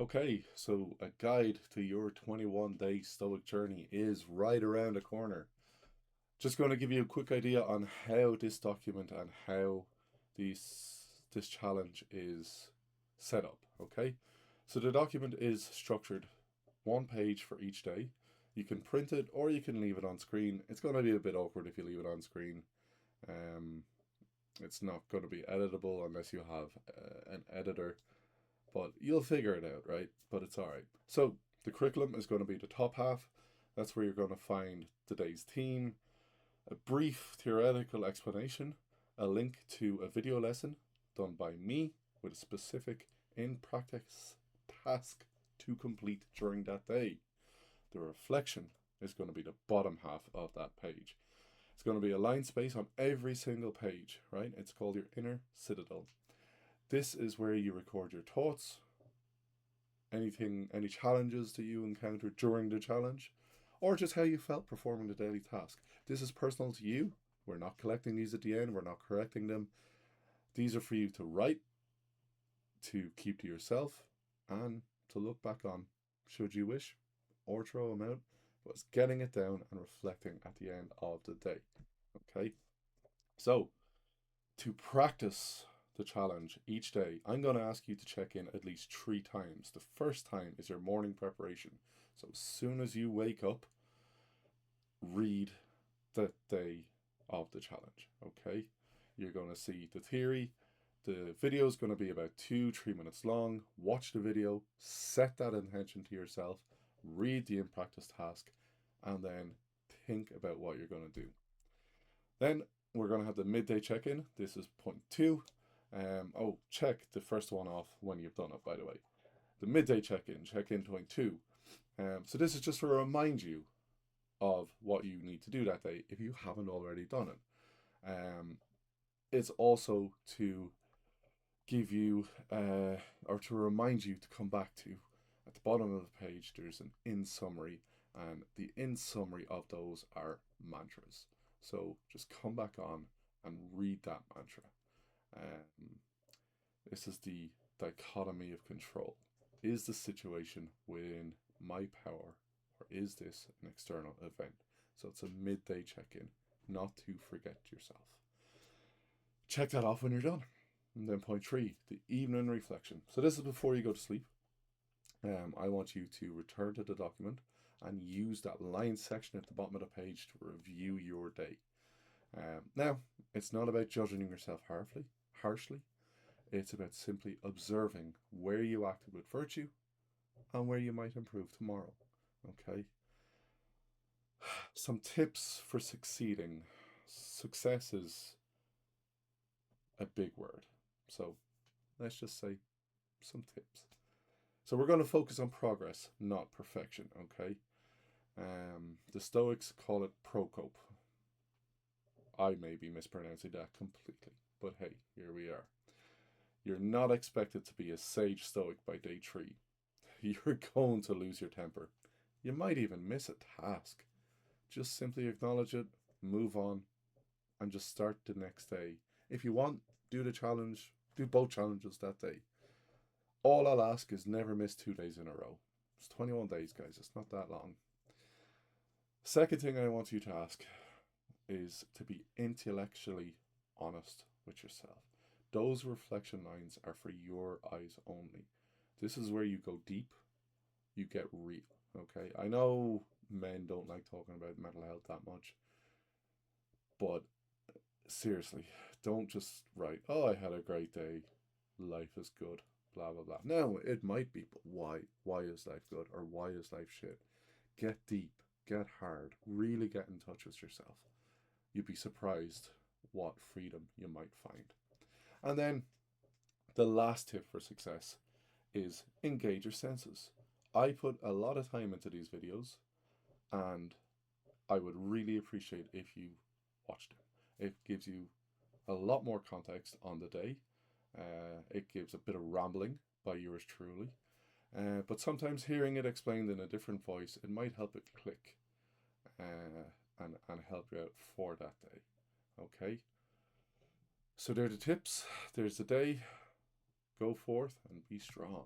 Okay, so a guide to your 21-day Stoic journey is right around the corner. Just going to give you a quick idea on how this document and how this challenge is set up, okay? So the document is structured one page for each day. You can print it or you can leave it on screen. It's going to be a bit awkward if you leave it on screen. Um, it's not going to be editable unless you have an editor, but you'll figure it out, right? But it's all right. So the curriculum is going to be the top half. That's where you're going to find the day's theme, a brief theoretical explanation, a link to a video lesson done by me with a specific in practice task to complete during that day. The reflection is going to be the bottom half of that page. It's going to be a line space on every single page, right? It's called your inner citadel. This is where you record your thoughts, any challenges that you encountered during the challenge, or just how you felt performing the daily task. This is personal to you. We're not collecting these at the end, we're not correcting them. These are for you to write, to keep to yourself, and to look back on, should you wish, or throw them out. But it's getting it down and reflecting at the end of the day. Okay? So, to practice the challenge each day, I'm going to ask you to check in at least 3 times. The first time is your morning preparation. So as soon as you wake up, read the day of the challenge. Okay? You're going to see the theory. The video is going to be about 2-3 minutes long. Watch the video, set that intention to yourself, read the in practice task, and then think about what you're going to do. Then we're going to have the midday check-in. This is point 2. Check the first one off when you've done it, by the way. The midday check-in point 2. So this is just to remind you of what you need to do that day if you haven't already done it. It's also to give you or to remind you to come back to at the bottom of the page there's an in summary, and the in summary of those are mantras. So just come back on and read that mantra. This is the dichotomy of control. Is the situation within my power, or is this an external event? So it's a midday check-in, not to forget yourself. Check that off when you're done. And then point 3, the evening reflection. So this is before you go to sleep. I want you to return to the document and use that line section at the bottom of the page to review your day. Now, it's not about judging yourself harshly. It's about simply observing where you acted with virtue and where you might improve tomorrow. Okay? Some tips for succeeding. Success is a big word. So let's just say some tips. So we're going to focus on progress, not perfection, okay? The Stoics call it procope. I may be mispronouncing that completely, but hey, here we are. You're not expected to be a sage Stoic by day 3. You're going to lose your temper. You might even miss a task. Just simply acknowledge it, move on, and just start the next day. If you want, do the challenge, do both challenges that day. All I'll ask is never miss 2 days in a row. It's 21 days, guys. It's not that long. Second thing I want you to ask is to be intellectually honest with yourself. Those reflection lines are for your eyes only. This is where you go deep, you get real, okay? I know men don't like talking about mental health that much, but seriously, don't just write, oh, I had a great day, life is good, blah, blah, blah. No, it might be, but why? Why is life good, or why is life shit? Get deep, get hard, really get in touch with yourself. You'd be surprised what freedom you might find. And then the last tip for success is engage your senses. I put a lot of time into these videos, and I would really appreciate if you watched it. It gives you a lot more context on the day. It gives a bit of rambling by yours truly. But sometimes hearing it explained in a different voice, it might help it click and help you out for that day. Okay? So there are the tips. There's the day. Go forth and be strong.